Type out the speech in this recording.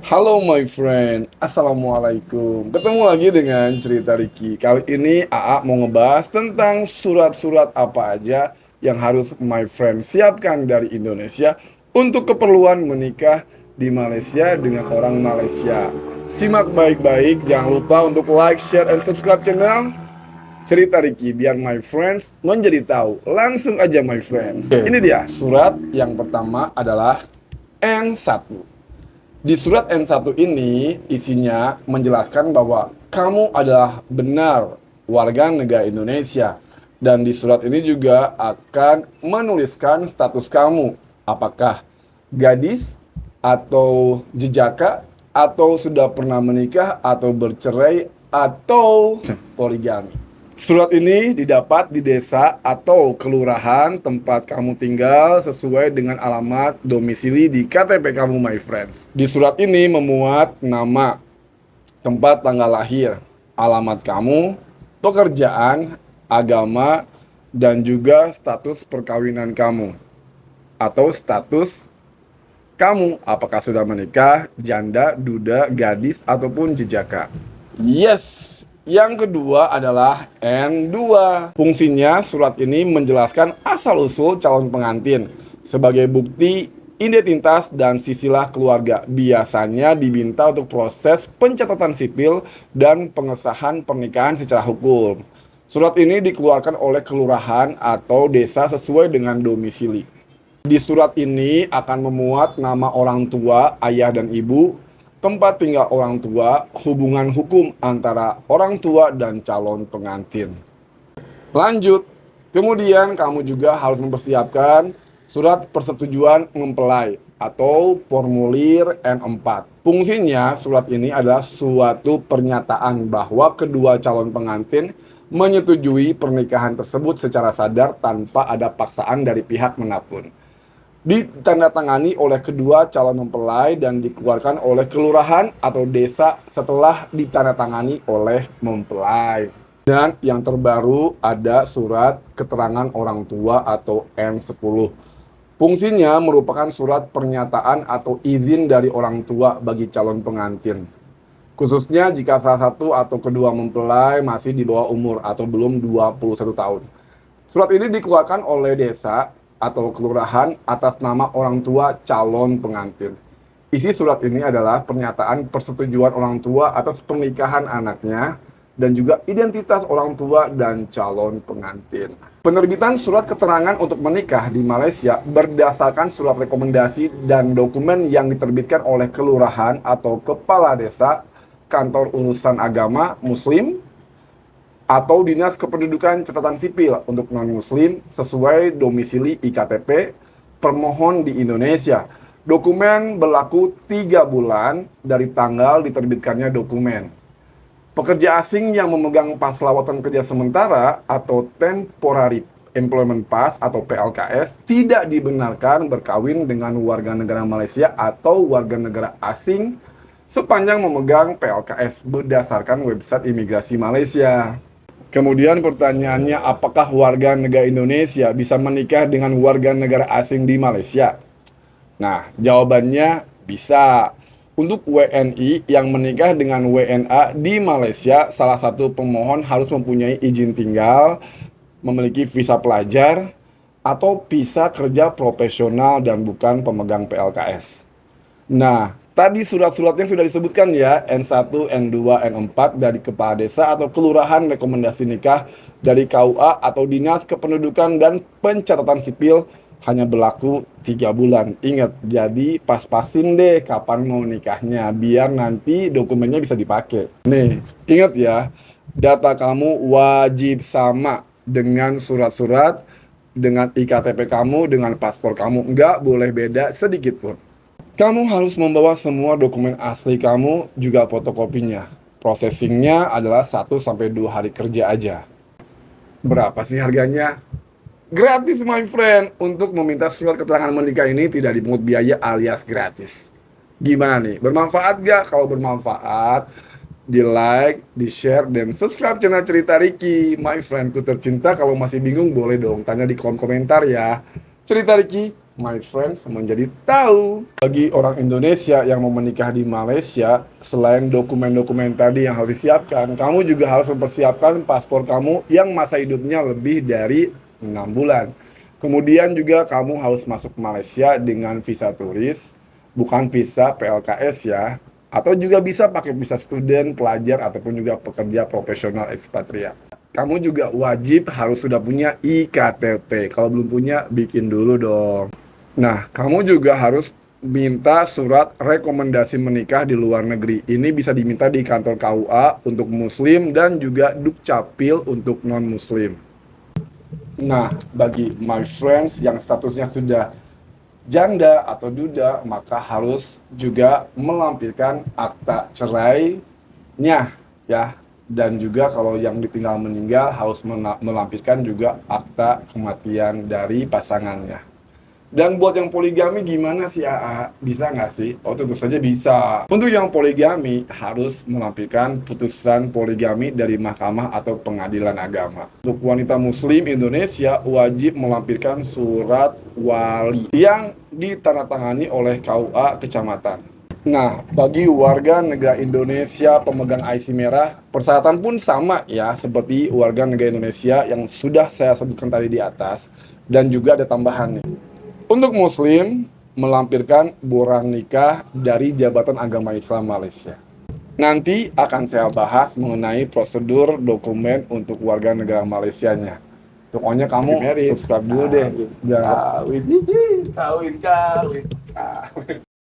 Halo my friend, Assalamualaikum. Ketemu lagi dengan cerita Ricky. Kali ini AA mau ngebahas tentang surat-surat apa aja yang harus my friend siapkan dari Indonesia untuk keperluan menikah di Malaysia dengan orang Malaysia. Simak baik-baik, jangan lupa untuk like, share, and subscribe channel Cerita Ricky biar my friends menjadi tahu. Langsung aja my friends. Ini dia, surat yang pertama adalah N1. Di surat N1 ini isinya menjelaskan bahwa kamu adalah benar warga negara Indonesia. Dan di surat ini juga akan menuliskan status kamu. Apakah gadis atau jejaka atau sudah pernah menikah atau bercerai atau poligami. Surat ini didapat di desa atau kelurahan tempat kamu tinggal sesuai dengan alamat domisili di KTP kamu, my friends. Di surat ini memuat nama, tempat tanggal lahir, alamat kamu, pekerjaan, agama, dan juga status perkawinan kamu atau status kamu, apakah sudah menikah, janda, duda, gadis, ataupun jejaka. Yes, yang kedua adalah N2. Fungsinya surat ini menjelaskan asal-usul calon pengantin sebagai bukti identitas dan sisilah keluarga. Biasanya diminta untuk proses pencatatan sipil dan pengesahan pernikahan secara hukum. Surat ini dikeluarkan oleh kelurahan atau desa sesuai dengan domisili. Di surat ini akan memuat nama orang tua, ayah dan ibu, tempat tinggal orang tua, hubungan hukum antara orang tua dan calon pengantin. Lanjut, kemudian kamu juga harus mempersiapkan surat persetujuan mempelai atau formulir N4. Fungsinya surat ini adalah suatu pernyataan bahwa kedua calon pengantin menyetujui pernikahan tersebut secara sadar tanpa ada paksaan dari pihak manapun. Ditandatangani oleh kedua calon mempelai dan dikeluarkan oleh kelurahan atau desa setelah ditandatangani oleh mempelai. Dan yang terbaru ada surat keterangan orang tua atau N10. Fungsinya merupakan surat pernyataan atau izin dari orang tua bagi calon pengantin. Khususnya jika salah satu atau kedua mempelai masih di bawah umur atau belum 21 tahun. Surat ini dikeluarkan oleh desa atau kelurahan atas nama orang tua calon pengantin. Isi surat ini adalah pernyataan persetujuan orang tua atas pernikahan anaknya dan juga identitas orang tua dan calon pengantin. Penerbitan surat keterangan untuk menikah di Malaysia berdasarkan surat rekomendasi dan dokumen yang diterbitkan oleh kelurahan atau kepala desa, kantor urusan agama Muslim, atau Dinas Kependudukan Catatan Sipil untuk non-muslim sesuai domisili IKTP permohon di Indonesia. Dokumen berlaku 3 bulan dari tanggal diterbitkannya dokumen. Pekerja asing yang memegang pas lawatan kerja sementara atau Temporary Employment Pass atau PLKS tidak dibenarkan berkawin dengan warga negara Malaysia atau warga negara asing sepanjang memegang PLKS berdasarkan website imigrasi Malaysia. Kemudian pertanyaannya, apakah warga negara Indonesia bisa menikah dengan warga negara asing di Malaysia? Nah, jawabannya bisa. Untuk WNI yang menikah dengan WNA di Malaysia, salah satu pemohon harus mempunyai izin tinggal, memiliki visa pelajar, atau visa kerja profesional dan bukan pemegang PLKS. Nah, tadi surat-suratnya sudah disebutkan ya, N1, N2, N4 dari kepala desa atau kelurahan rekomendasi nikah dari KUA atau Dinas Kependudukan dan Pencatatan Sipil hanya berlaku 3 bulan. Ingat, jadi pas-pasin deh kapan mau nikahnya biar nanti dokumennya bisa dipakai. Nih, ingat ya, data kamu wajib sama dengan surat-surat, dengan IKTP kamu, dengan paspor kamu. Nggak boleh beda sedikit pun. Kamu harus membawa semua dokumen asli kamu, juga fotokopinya. Processingnya adalah 1-2 hari kerja aja. Berapa sih harganya? Gratis my friend. Untuk meminta surat keterangan menikah ini tidak dipungut biaya alias gratis. Gimana nih? Bermanfaat gak? Kalau bermanfaat, di like, di share, dan subscribe channel Cerita Ricky. My friendku tercinta, kalau masih bingung boleh dong tanya di kolom komentar ya. Cerita Ricky, my friends, menjadi tahu. Bagi orang Indonesia yang mau menikah di Malaysia, selain dokumen-dokumen tadi yang harus disiapkan, kamu juga harus mempersiapkan paspor kamu yang masa hidupnya lebih dari 6 bulan. Kemudian juga kamu harus masuk Malaysia dengan visa turis, bukan visa PLKS ya. Atau juga bisa pakai visa student, pelajar, ataupun juga pekerja profesional ekspatriat. Kamu juga wajib harus sudah punya IKTP. Kalau belum punya, bikin dulu dong. Nah, kamu juga harus minta surat rekomendasi menikah di luar negeri. Ini bisa diminta di kantor KUA untuk muslim dan juga Dukcapil untuk non-muslim. Nah, bagi my friends yang statusnya sudah janda atau duda, maka harus juga melampirkan akta cerainya ya. Dan juga kalau yang ditinggal meninggal harus melampirkan juga akta kematian dari pasangannya. Dan buat yang poligami gimana sih AA? Bisa nggak sih? Oh tentu saja bisa. Untuk yang poligami harus melampirkan putusan poligami dari mahkamah atau pengadilan agama. Untuk wanita muslim Indonesia wajib melampirkan surat wali yang ditandatangani oleh KUA kecamatan. Nah, bagi warga negara Indonesia pemegang IC merah, persyaratan pun sama ya seperti warga negara Indonesia yang sudah saya sebutkan tadi di atas. Dan juga ada tambahan nih. Untuk muslim, melampirkan borang nikah dari Jabatan Agama Islam Malaysia. Nanti akan saya bahas mengenai prosedur dokumen untuk warga negara Malaysianya. Pokoknya kamu subscribe dulu deh. Jangan kawin, kawin, kawin.